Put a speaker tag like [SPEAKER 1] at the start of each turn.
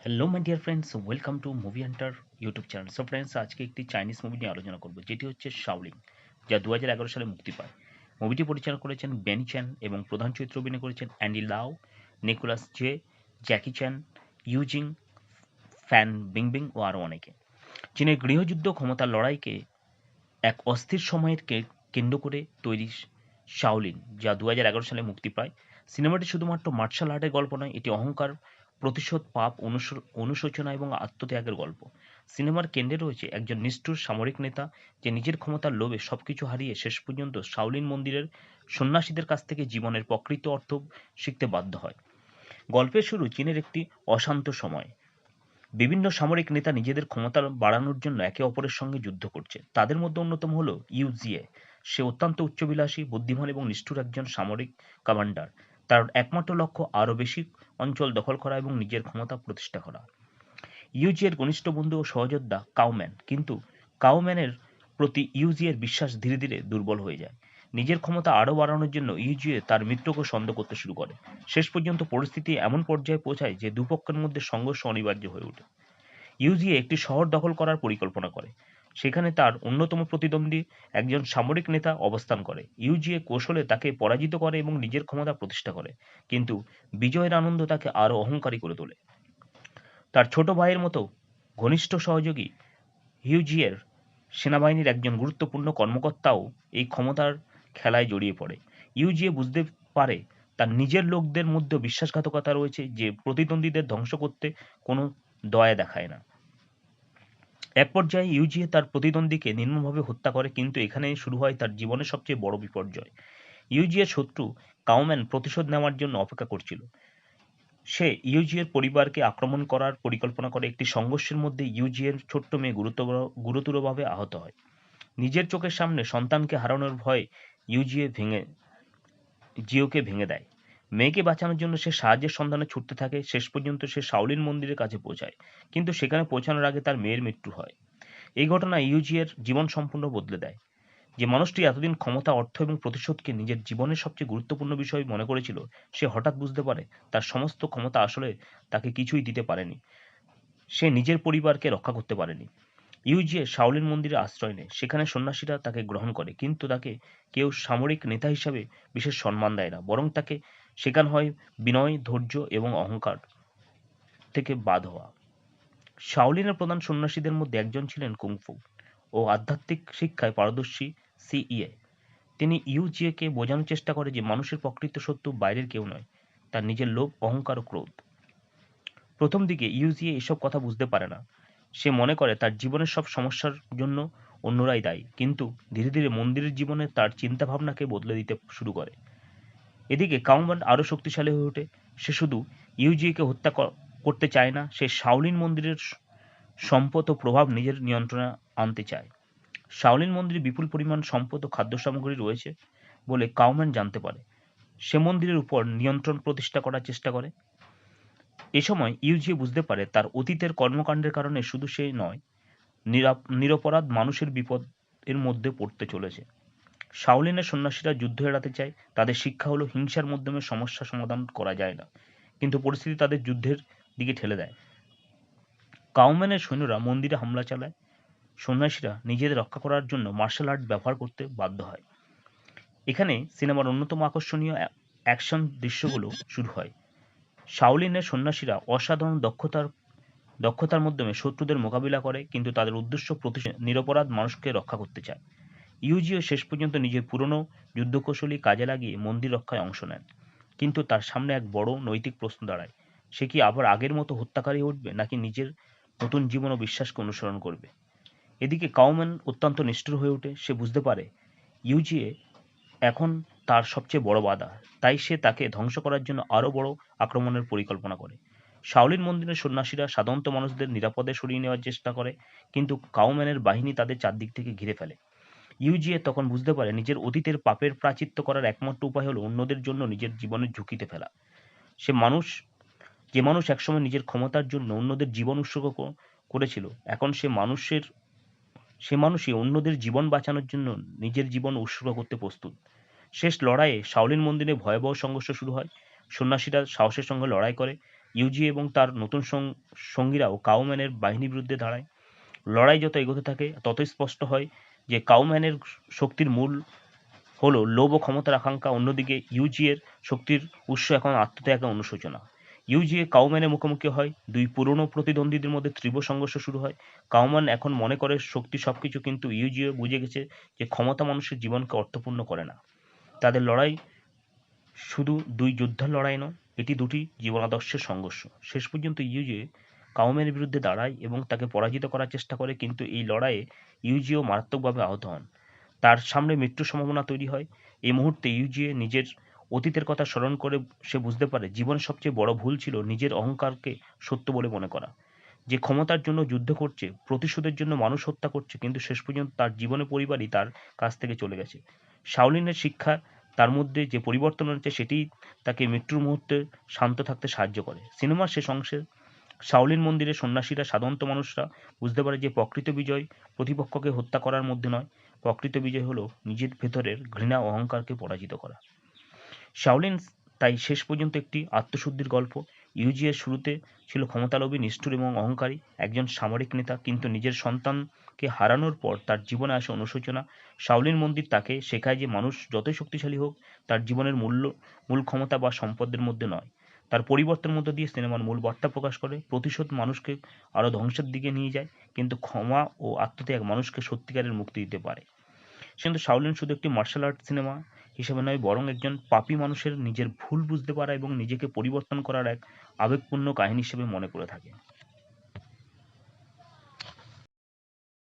[SPEAKER 1] Hello my dear friends, welcome to movie Hunter YouTube channel. So friends, আজকে একটি Chinese movie নিয়ে আলোচনা করব, যেটি হচ্ছে শাওলিং, যা 2011 সালে মুক্তি পায়। মুভিটি পরিচালনা করেছেন বেনি চ্যান এবং প্রধান চরিত্রে অভিনয় করেছেন অ্যান্ডি লাও, নিকোলাস জে, জ্যাকি চ্যান, ইউজিং, ফ্যান বিংবিং ও আরও অনেকে। চীনের গৃহযুদ্ধ ক্ষমতার লড়াইকে এক অস্থির সময়ের কেন্দ্র করে তৈরি শাওলিন, যা 2011 সালে মুক্তি পায়। সিনেমাটি শুধুমাত্র মার্শাল আর্টের গল্প নয়, এটি অহংকার, প্রতিশোধ, পাপ, অনুশোচনা এবং আত্মত্যাগের গল্প। সিনেমার কেন্দ্রে রয়েছে একজন নিষ্ঠুর সামরিক নেতা, যে নিজের ক্ষমতার লোভে সবকিছু হারিয়ে শেষ পর্যন্ত শাওলিন মন্দিরের সন্ন্যাসীদের কাছ থেকে জীবনের প্রকৃত অর্থ শিখতে বাধ্য হয়। গল্পের শুরু চীনের একটি অশান্ত সময়। বিভিন্ন সামরিক নেতা নিজেদের ক্ষমতা বাড়ানোর জন্য একে অপরের সঙ্গে যুদ্ধ করছে। তাদের মধ্যে অন্যতম হল ইউ জিয়ে। সে অত্যন্ত উচ্চবিলাসী, বুদ্ধিমান এবং নিষ্ঠুর একজন সামরিক কমান্ডার। তার একমাত্র লক্ষ্য আরও বেশি অঞ্চল দখল করা এবং নিজের ক্ষমতা প্রতিষ্ঠা করা। ইউজিয়ের ঘনিষ্ঠ বন্ধু ও সহযোদ্ধা কাউম্যান, কিন্তু কাউম্যানের প্রতি ইউজিয়ের বিশ্বাস ধীরে ধীরে দুর্বল হয়ে যায়। নিজের ক্ষমতা আরও বাড়ানোর জন্য ইউজিয়ে তার মিত্রকে সন্দেহ করতে শুরু করে। শেষ পর্যন্ত পরিস্থিতি এমন পর্যায়ে পৌঁছায় যে দুপক্ষের মধ্যে সংঘর্ষ অনিবার্য হয়ে ওঠে। ইউজিএ একটি শহর দখল করার পরিকল্পনা করে। সেখানে তার অন্যতম প্রতিদ্বন্দ্বী, একজন সামরিক নেতা, অবস্থান করে। ইউজিএ কৌশলে তাকে পরাজিত করে এবং নিজের ক্ষমতা প্রতিষ্ঠা করে, কিন্তু বিজয়ের আনন্দ তাকে আরও অহংকারী করে তোলে। তার ছোট ভাইয়ের মতো ঘনিষ্ঠ সহযোগী হিউজিয়ের সেনাবাহিনীর একজন গুরুত্বপূর্ণ কর্মকর্তাও এই ক্ষমতার খেলায় জড়িয়ে পড়ে। ইউজিএ বুঝতে পারে তার নিজের লোকদের মধ্যে বিশ্বাসঘাতকতা রয়েছে, যে প্রতিদ্বন্দ্বীদের ধ্বংস করতে কোনো দয়া দেখায় না। এক পর্যায়ে ইউজিএ তার প্রতিদ্বন্দ্বীকে নির্মমভাবে হত্যা করে, কিন্তু এখানে শুরু হয় তার জীবনের সবচেয়ে বড় বিপর্যয়। ইউজিএর শত্রু কাউম্যান প্রতিশোধ নেওয়ার জন্য অপেক্ষা করছিল। সে ইউজিএর পরিবারকে আক্রমণ করার পরিকল্পনা করে। একটি সংঘর্ষের মধ্যে ইউজিএর ছোট্ট মেয়ে গুরুতরভাবে আহত হয়। নিজের চোখের সামনে সন্তানকে হারানোর ভয়ে ইউজিএ জিওকে ভেঙে দেয়। মেয়েকে বাঁচানোর জন্য সে সাহায্যের সন্ধানে ছুটতে থাকে। শেষ পর্যন্ত সে শাওলিন মন্দিরের কাছে পৌঁছায়, কিন্তু সেখানে পৌঁছানোর আগে তার মেয়ের মৃত্যু হয়। এই ঘটনা ইউজিএর জীবন সম্পূর্ণ বদলে দেয়। যে মানুষটি এতদিন ক্ষমতা, অর্থ এবং প্রতিশোধকে নিজের জীবনের সবচেয়ে গুরুত্বপূর্ণ বিষয় মনে করেছিল, সে হঠাৎ বুঝতে পারে তার সমস্ত ক্ষমতা আসলে তাকে কিছুই দিতে পারেনি। সে নিজের পরিবারকে রক্ষা করতে পারেনি। ইউজিএ শাওলিন মন্দিরে আশ্রয় নেয়। সেখানে সন্ন্যাসীরা তাকে গ্রহণ করে, কিন্তু তাকে কেউ সামরিক নেতা হিসাবে বিশেষ সম্মান দেয় না, বরং তাকে শেখানো হয় বিনয়, ধৈর্য এবং অহংকার থেকে বাদ হওয়া। শাওলিনের প্রধান সন্ন্যাসীদের মধ্যে একজন ছিলেন কুংফু ও আধ্যাত্মিক শিক্ষায় পারদর্শী সিইএ। তিনি ইউজিএকে বোঝানোর চেষ্টা করে যে মানুষের প্রকৃত শত্রু বাইরের কেউ নয়, তার নিজের লোভ, অহংকার ও ক্রোধ। প্রথম দিকে ইউজিএ এসব কথা বুঝতে পারে না। সে মনে করে তার জীবনের সব সমস্যার জন্য অন্যরাই দায়ী, কিন্তু ধীরে ধীরে মন্দিরের জীবনে তার চিন্তাভাবনাকে বদলে দিতে শুরু করে। এদিকে কাউম্যান আরও শক্তিশালী হয়ে ওঠে। সে শুধু ইউজিএকে হত্যা করতে চায় না, সে শাওলিন মন্দিরের সম্পদ ও প্রভাব নিজের নিয়ন্ত্রণে আনতে চায়। শাওলিন মন্দিরে বিপুল পরিমাণ সম্পদ ও খাদ্য সামগ্রী রয়েছে বলে কাউম্যান জানতে পারে। সে মন্দিরের উপর নিয়ন্ত্রণ প্রতিষ্ঠা করার চেষ্টা করে। এ সময় ইউজিএ বুঝতে পারে তার অতীতের কর্মকাণ্ডের কারণে শুধু সে নয়, নিরপরাধ মানুষের বিপদ এর মধ্যে পড়তে চলেছে। শাওলিনের সন্ন্যাসীরা যুদ্ধ এড়াতে চায়। তাদের শিক্ষা হলো হিংসার মাধ্যমে সমস্যা সমাধান করা যায় না, কিন্তু পরিস্থিতি তাদের যুদ্ধের দিকে ঠেলে দেয়। কাউম্যানের সৈন্যরা মন্দিরে হামলা চালায়। সন্ন্যাসীরা নিজেদের রক্ষা করার জন্য মার্শাল আর্ট ব্যবহার করতে বাধ্য হয়। এখানে সিনেমার অন্যতম আকর্ষণীয় অ্যাকশন দৃশ্যগুলো শুরু হয়। শাওলিনের সন্ন্যাসীরা অসাধারণ দক্ষতার মাধ্যমে শত্রুদের মোকাবিলা করে, কিন্তু তাদের উদ্দেশ্য নিরপরাধ মানুষকে রক্ষা করতে চায়। ইউজিও শেষ পর্যন্ত নিজের পুরনো যুদ্ধকৌশলী কাজে লাগিয়ে মন্দির রক্ষায় অংশ নেন, কিন্তু তার সামনে এক বড় নৈতিক প্রশ্ন দাঁড়ায়। সে কি আবার আগের মতো হত্যাকারী উঠবে, নাকি নিজের নতুন জীবন ও বিশ্বাসকে অনুসরণ করবে? এদিকে কাউম্যান অত্যন্ত নিষ্ঠুর হয়ে ওঠে। সে বুঝতে পারে ইউজিএ এখন তার সবচেয়ে বড় বাধা, তাই সে তাকে ধ্বংস করার জন্য আরও বড় আক্রমণের পরিকল্পনা করে। শাওলিন মন্দিরের সন্ন্যাসীরা সাধারণ মানুষদের নিরাপদে সরিয়ে নেওয়ার চেষ্টা করে, কিন্তু কাউম্যানের বাহিনী তাদের চারদিক থেকে ঘিরে ফেলে। ইউজিএ তখন বুঝতে পারে নিজের অতীতের পাপের প্রায়শ্চিত্ত করার একমাত্র উপায় হলো অন্যদের জন্য নিজের জীবনের ঝুঁকিতে ফেলা। সে মানুষ যে মানুষ একসময় নিজের ক্ষমতার জন্য অন্যদের জীবন উৎসর্গ করেছিল, এখন সে মানুষই অন্যদের জীবন বাঁচানোর জন্য নিজের জীবন উৎসর্গ করতে প্রস্তুত। শেষ লড়াইয়ে শাওলিন মন্দিরে ভয়াবহ সংঘর্ষ শুরু হয়। সন্ন্যাসীরা সাহসের সঙ্গে লড়াই করে। ইউজি এবং তার নতুন সঙ্গীরাও কাউম্যানের বাহিনীর বিরুদ্ধে দাঁড়ায়। লড়াই যত এগোতে থাকে ততই স্পষ্ট হয় যে কাউম্যানের শক্তির মূল হলো লোভ ও ক্ষমতার আকাঙ্ক্ষা, অন্যদিকে ইউজি এর শক্তির উৎস এখন আত্মত্যাগ ও অনুশোচনা। ইউজি এ কাউম্যানের মুখোমুখি হয়, দুই পুরনো প্রতিদ্বন্দ্বীদের মধ্যে তীব্র সংঘর্ষ শুরু হয়। কাউম্যান এখন মনে করে শক্তি সবকিছু, কিন্তু ইউজিও বুঝে গেছে যে ক্ষমতা মানুষের জীবনকে অর্থপূর্ণ করে না। তাদের লড়াই শুধু দুই যোদ্ধার লড়াই নয়, এটি দুটি জীবনাদর্শের সংঘর্ষ। শেষ পর্যন্ত ইউজি কাউম্যানের বিরুদ্ধে দাঁড়ায় এবং তাকে পরাজিত করার চেষ্টা করে, কিন্তু এই লড়াইয়ে ইউজিও মারাত্মকভাবে আহত হন। তার সামনে মৃত্যুর সম্ভাবনা তৈরি হয়। এই মুহূর্তে ইউজিএ নিজের অতীতের কথা স্মরণ করে সে বুঝতে পারে জীবনের সবচেয়ে বড় ভুল ছিল নিজের অহংকারকে সত্য বলে মনে করা। যে ক্ষমতার জন্য যুদ্ধ করছে, প্রতিশোধের জন্য মানুষ হত্যা করছে, কিন্তু শেষ পর্যন্ত তার জীবনের পরিবারই তার কাছ থেকে চলে গেছে। শাওলিনের শিক্ষা, তার মধ্যে যে পরিবর্তন হচ্ছে সেটি তাকে মৃত্যুর মুহূর্তে শান্ত থাকতে সাহায্য করে। সিনেমার শেষ অংশে শাওলিন মন্দিরে সন্ন্যাসীরা, সাধারণত মানুষরা বুঝতে পারে যে প্রকৃত বিজয় প্রতিপক্ষকে হত্যা করার মধ্যে নয়, প্রকৃত বিজয় হলো নিজের ভেতরের ঘৃণা ও অহংকারকে পরাজিত করা। শাওলিন তাই শেষ পর্যন্ত একটি আত্মশুদ্ধির গল্প। ইউজিএর শুরুতে ছিল ক্ষমতালোভী, নিষ্ঠুর এবং অহংকারী একজন সামরিক নেতা, কিন্তু নিজের সন্তানকে হারানোর পর তার জীবনে আসে অনুশোচনা। শাওলিন মন্দির তাকে শেখায় যে মানুষ যতই শক্তিশালী হোক, তার জীবনের মূল ক্ষমতা বা সম্পদের মধ্যে নয়। তার পরিবর্তনের মধ্য দিয়ে সিনেমার মূল বার্তা প্রকাশ করে, প্রতিশোধ মানুষকে আরও ধ্বংসের দিকে নিয়ে যায়, কিন্তু ক্ষমা ও আত্মত্যাগ মানুষকে সত্যিকারের মুক্তি দিতে পারে। কিন্তু শাওলিন শুধু একটি মার্শাল আর্ট সিনেমা হিসেবে নয়, বরং একজন পাপী মানুষের নিজের ভুল বুঝতে পারা এবং নিজেকে পরিবর্তন করার এক আবেগপূর্ণ কাহিনী হিসেবে মনে করে থাকে।